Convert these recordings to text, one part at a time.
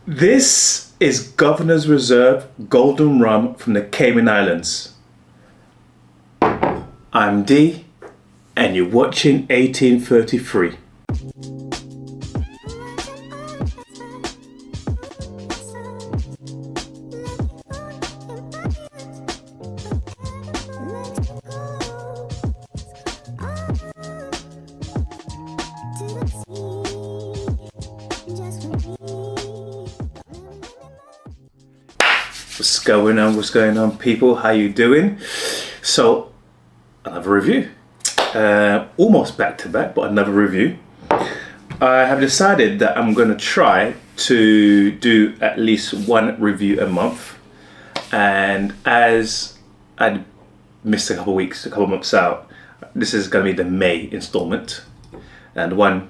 This is Governor's Reserve Golden Rum from the Cayman Islands. I'm D, and you're watching 1833. What's going on, people? How you doing? So, another review. Almost back to back, but another review. I have decided that I'm going to try to do at least one review a month. And as I missed a couple of months out, this is going to be the May installment. And the one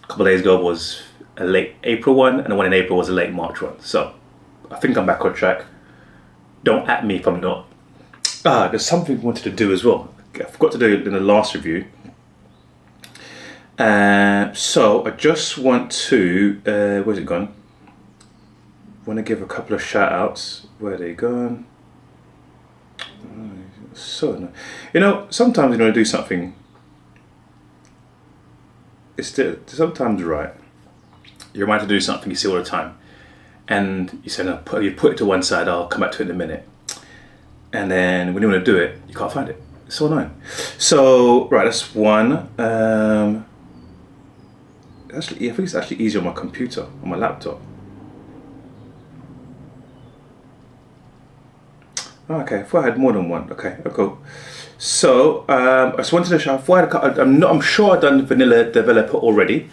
a couple of days ago was a late April one, and the one in April was a late March one. So, I think I'm back on track. Don't at me if I'm not. There's something I wanted to do as well. I forgot to do it in the last review. So I just want to, where's it gone? Want to give a couple of shout outs. Where are they gone? So annoying. You know, sometimes you want to do something. It's sometimes right. You're about to do something you see all the time. And you say, no, you put it to one side, I'll come back to it in a minute. And then when you want to do it, you can't find it. It's so annoying. So, right, that's one. Actually, I think it's actually easier on my computer, on my laptop. Okay, I thought I had more than one. Okay, cool. So, I just wanted to show, I'm sure I've done Vanilla Developer already,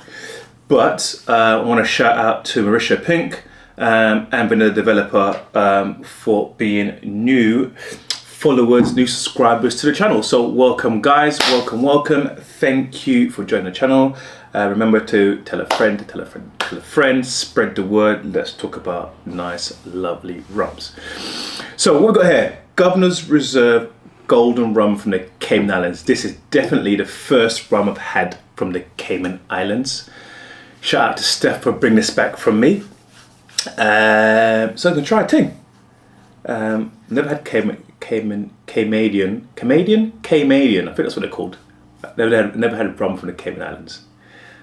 but I want to shout out to Marisha Pink, and Vanilla Developer for being new followers, new subscribers to the channel. So welcome guys, welcome. Thank you for joining the channel. Remember to tell a friend, spread the word. Let's talk about nice, lovely rums. So what we've got here, Governor's Reserve Golden Rum from the Cayman Islands. This is definitely the first rum I've had from the Cayman Islands. Shout out to Steph for bringing this back from me. So I'm going to try a thing. Never had Caymanian, I think that's what they're called. Never had a rum from the Cayman Islands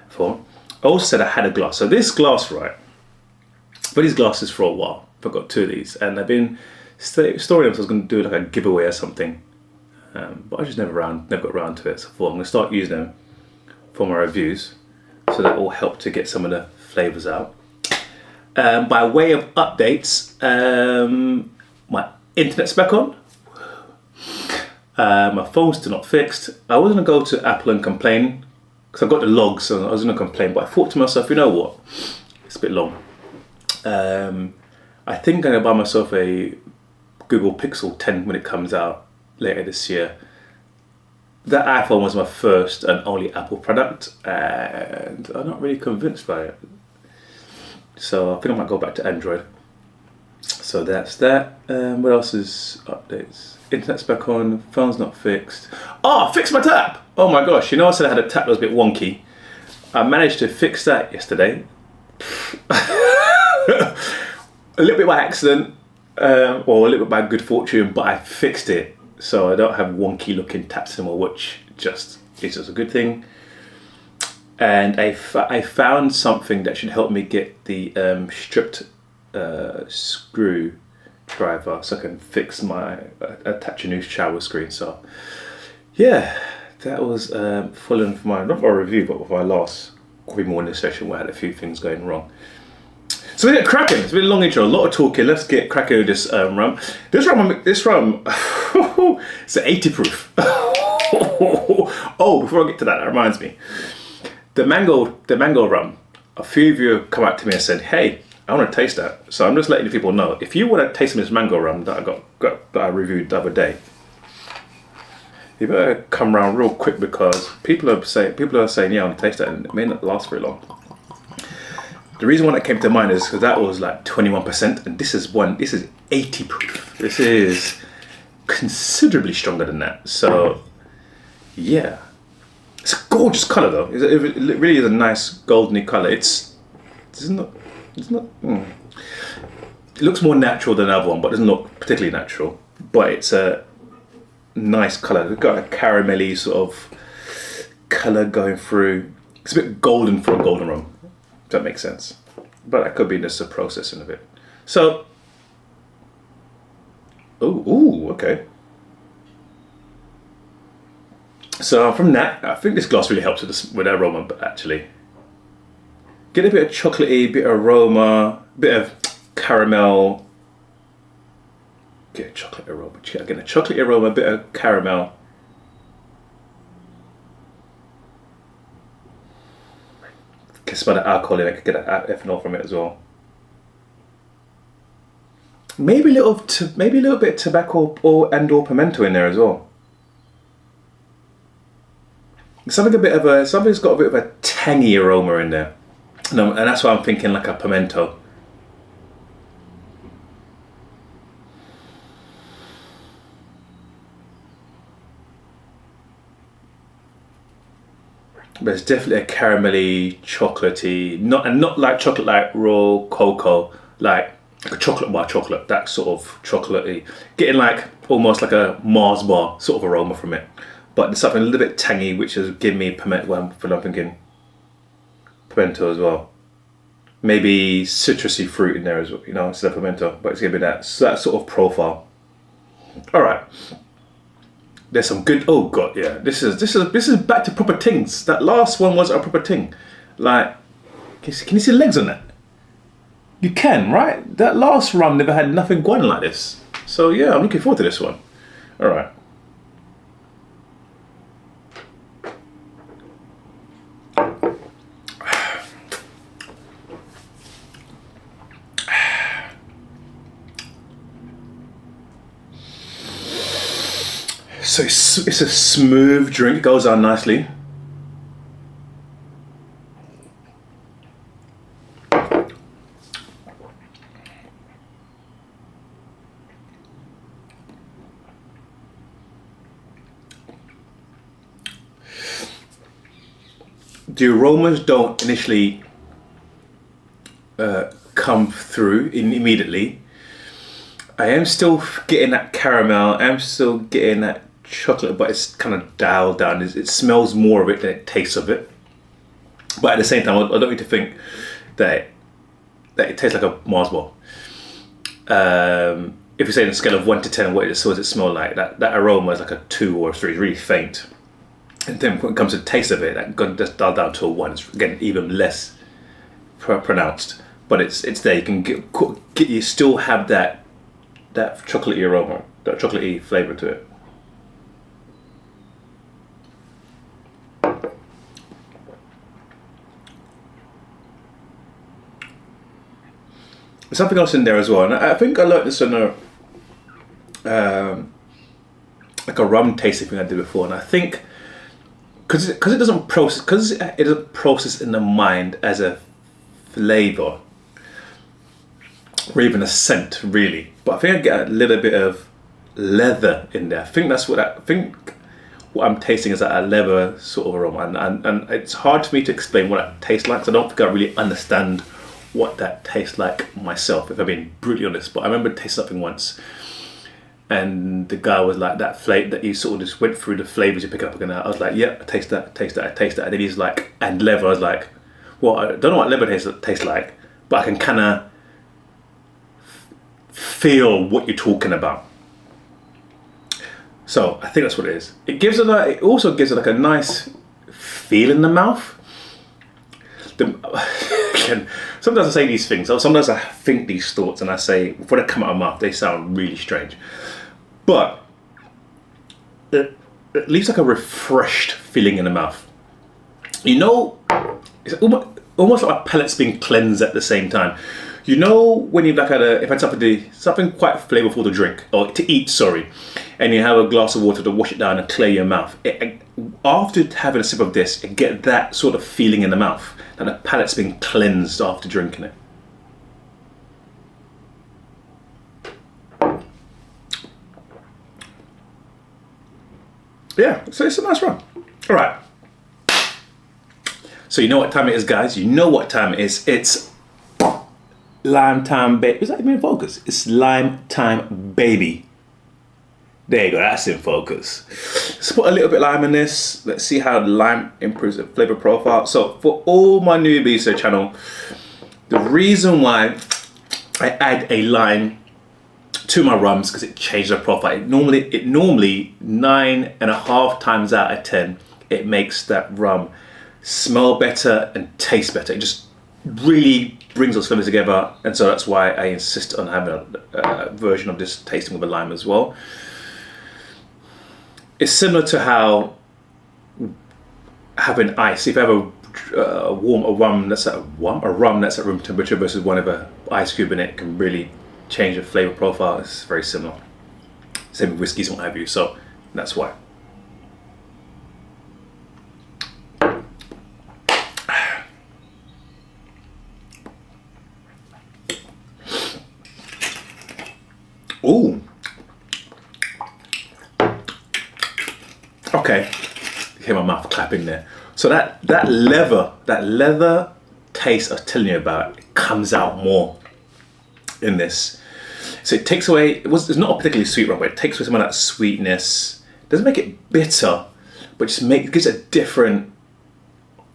before. I also said I had a glass. So this glass, right, I've got these glasses for a while. I've got two of these, and I've been storing them, so I was going to do like a giveaway or something. But I just never got around to it. So I thought I'm going to start using them for my reviews. So that will help to get some of the flavours out. By way of updates, my internet's back on. My phone's still not fixed. I was going to go to Apple and complain because I got the logs, so I was going to complain. But I thought to myself, you know what? It's a bit long. I think I'm going to buy myself a Google Pixel 10 when it comes out later this year. That iPhone was my first and only Apple product, and I'm not really convinced by it. So I think I might go back to Android. So that's that. What else is updates? Internet's back on, phone's not fixed. Oh, I fixed my tap! Oh my gosh, you know I said I had a tap that was a bit wonky. I managed to fix that yesterday. A little bit by accident, or a little bit by good fortune, but I fixed it. So I don't have wonky looking taps anymore, which is just a good thing. And I found something that should help me get the stripped screw driver, so I can fix attach a new shower screen. So yeah, that was full for not my review, but for my last coffee morning session where I had a few things going wrong. So we get cracking. It's been a long intro, a lot of talking. Let's get cracking with this rum. This rum, it's an 80 proof. Oh, before I get to that reminds me. The mango rum, a few of you have come out to me and said, hey, I want to taste that. So I'm just letting the people know, if you want to taste this mango rum that I reviewed the other day, you better come around real quick because people are saying, yeah, I want to taste that, and it may not last very long. The reason why that came to mind is because that was like 21%, and this is 80 proof. This is considerably stronger than that. So yeah. It's a gorgeous colour though. It really is a nice goldeny colour. It's It's not. It's not. It looks more natural than the other one, but it doesn't look particularly natural. But it's a nice colour. It's got a caramelly sort of colour going through. It's a bit golden for a golden rum. If that makes sense. But that could be just the processing of it. So, okay. So from that, I think this glass really helps with the aroma, but actually. Get a bit of chocolatey, bit of aroma, bit of caramel. Get a chocolate aroma. Again, a chocolate aroma, a bit of caramel. Can smell the alcohol in it. I could get that ethanol from it as well. Maybe a little bit of tobacco or pimento in there as well. Something's got a bit of a tangy aroma in there, and that's why I'm thinking like a pimento. But it's definitely a caramelly, chocolatey, not like chocolate like raw cocoa, like a chocolate bar chocolate, that sort of chocolatey, getting like almost like a Mars bar sort of aroma from it. But there's something a little bit tangy, which is giving me pimento. Well, I'm thinking pimento as well. Maybe citrusy fruit in there as well, instead of pimento. But it's giving me that sort of profile. All right. There's some good. Oh god, yeah. This is back to proper things. That last one was a proper thing. Like, can you see the legs on that? You can, right? That last rum never had nothing going like this. So yeah, I'm looking forward to this one. All right. So it's a smooth drink. It goes down nicely. The aromas don't initially come through immediately. I am still getting that caramel. I am still getting that chocolate, but it's kind of dialed down. It smells more of it than it tastes of it. But at the same time, I don't need to think that it tastes like a Mars bar. If you say on a scale of 1 to 10, what does it smell like? That aroma is like a 2 or a 3, really faint. And then when it comes to the taste of it, that got just dialed down to a 1. It's again even less pronounced, but it's there. You can get you still have that chocolatey aroma, that chocolatey flavour to it. There's something else in there as well, and I think I learned this on like a rum tasting thing I did before, and I think because it doesn't process in the mind as a flavour or even a scent really, but I think I get a little bit of leather in there. I think that's what what I'm tasting is like a leather sort of aroma, and it's hard for me to explain what that tastes like, so I don't think I really understand what that tastes like myself, if I'm being brutally honest. But I remember tasting something once, and the guy was like, that flavor that you sort of just went through the flavors you pick up, and I was like, yeah, I taste that, I taste that, I taste that. And then he's like, and leather. I was like, well, I don't know what leather tastes like, but I can kind of feel what you're talking about. So I think that's what it is. It also gives it like a nice feel in the mouth. Sometimes I say these things, or sometimes I think these thoughts, and I say, before they come out of my mouth, they sound really strange. But it leaves like a refreshed feeling in the mouth. It's almost like my palate's being cleansed at the same time. When you've had something quite flavorful to drink, or to eat, sorry, and you have a glass of water to wash it down and clear your mouth. After having a sip of this, you get that sort of feeling in the mouth, that the palate's been cleansed after drinking it. Yeah, so it's a nice rum. All right. So you know what time it is, guys. You know what time it is. It's Lime Time Baby. Is that even in focus? It's Lime Time Baby. There you go, that's in focus. Let's put a little bit of lime in this. Let's see how the lime improves the flavor profile. So for all my newbies to the channel, the reason why I add a lime to my rums because it changes the profile. It normally 9.5 times out of 10, it makes that rum smell better and taste better. It just really brings those flavors together, and so that's why I insist on having a version of this tasting with a lime as well. It's similar to how having ice. If you have a rum that's at room temperature versus one of a ice cube in it, can really change the flavor profile. It's very similar. Same with whiskeys and what have you. So that's why. Ooh. Okay. Hear my mouth clapping there. So that leather taste I was telling you about, it comes out more in this. So it takes away, it's not a particularly sweet rum, but it takes away some of that sweetness. It doesn't make it bitter, but just gives a different,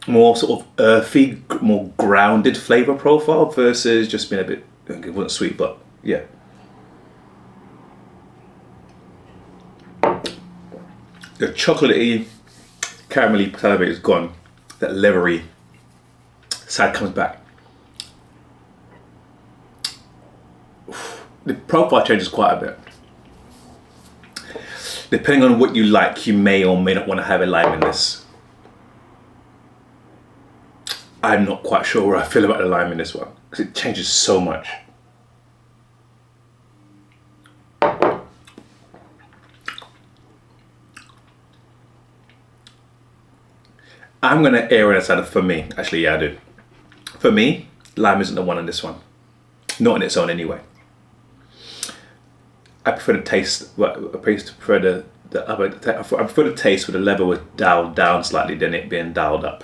more sort of earthy, more grounded flavor profile versus just being a bit, it wasn't sweet, but yeah. The chocolatey, caramelly saliva is gone. That leathery side comes back. The profile changes quite a bit. Depending on what you like, you may or may not want to have a lime in this. I'm not quite sure where I feel about the lime in this one, because it changes so much. I'm going to err on the side of, for me, actually, yeah, I do. For me, lime isn't the one on this one. Not on its own anyway. I prefer the taste, I prefer the taste with the level was dialed down slightly than it being dialed up.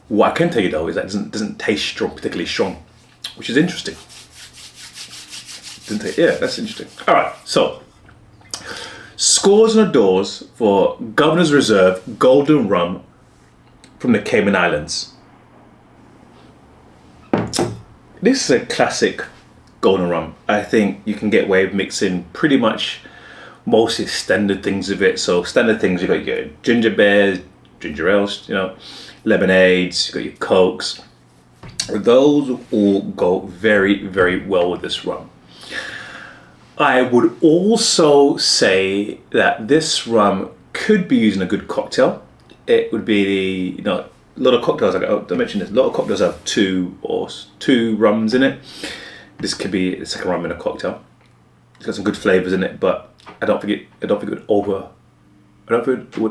What I can tell you though is that it doesn't taste strong, particularly strong, which is interesting. Yeah, that's interesting. All right, so scores and adores for Governor's Reserve Golden Rum from the Cayman Islands. This is a classic golden rum. I think you can get away with mixing pretty much mostly standard things with it. So standard things, you've got your ginger beers, ginger ales, you know, lemonades, you've got your cokes. Those all go very, very well with this rum. I would also say that this rum could be used in a good cocktail. It would be, you know, a lot of cocktails, I mentioned this, a lot of cocktails have two rums in it. This could be the second rum in a cocktail. It's got some good flavors in it, but I don't think it would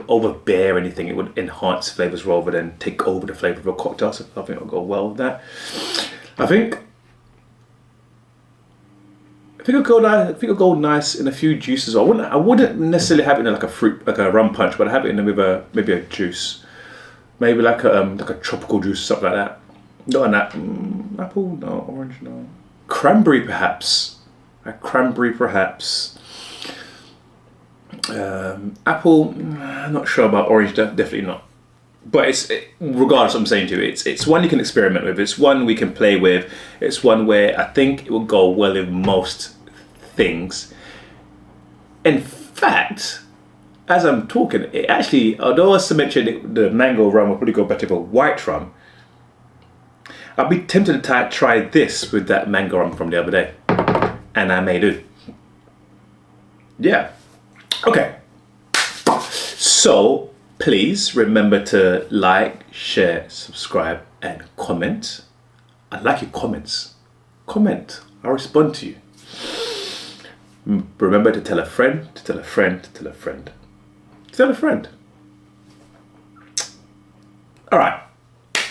overbear anything. It would enhance flavors rather than take over the flavor of a cocktail. So I think it'll go well with that. I think it'll go nice in a few juices. I wouldn't necessarily have it in like a rum punch, but I have it in maybe a juice, maybe like a tropical juice, something like that. Not an apple, no, orange, no, cranberry perhaps. Apple, I'm not sure about orange. Definitely not. But regardless, I'm saying to you, it's one you can experiment with. It's one we can play with. It's one where I think it will go well in most things. In fact, as I'm talking, it actually, although as I mentioned, the mango rum will probably go better with white rum, I'd be tempted to try this with that mango rum from the other day, and I may do. Yeah. Okay. So please remember to like, share, subscribe, and comment. I like your comments. Comment. I'll respond to you. Remember to tell a friend, to tell a friend, to tell a friend. Tell a friend. All right.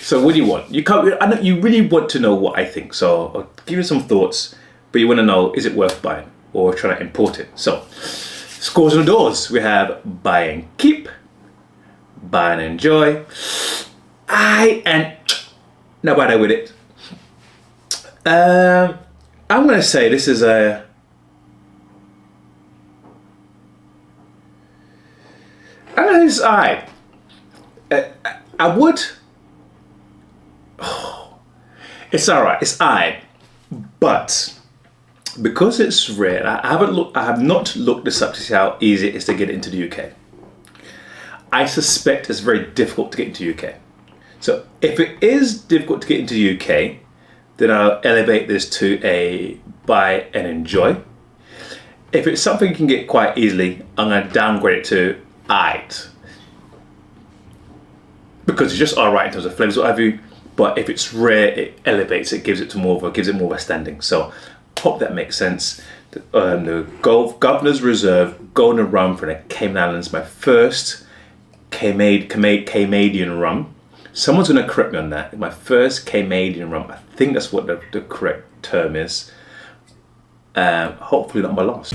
So what do you want? I know you really want to know what I think. So I'll give you some thoughts, but you want to know, is it worth buying or trying to import it? So scores and doors. We have buy and keep, buy and enjoy, and nobody with it. I'm going to say this is a... I don't know, it's alright. I would... It's alright, it's alright. But because it's rare, I have not looked this up to see how easy it is to get it into the UK. I suspect it's very difficult to get into the UK. So if it is difficult to get into the UK, then I'll elevate this to a buy and enjoy. If it's something you can get quite easily, I'm going to downgrade it to alright. Because it's just alright in terms of flavors, what have you. But if it's rare, it elevates it, gives it more of a standing. So hope that makes sense. The Governor's Reserve Golden Rum from the Cayman Islands, my first Caymanian rum. Someone's going to correct me on that. My first Caymanian rum. I think that's what the correct term is. Hopefully not my last.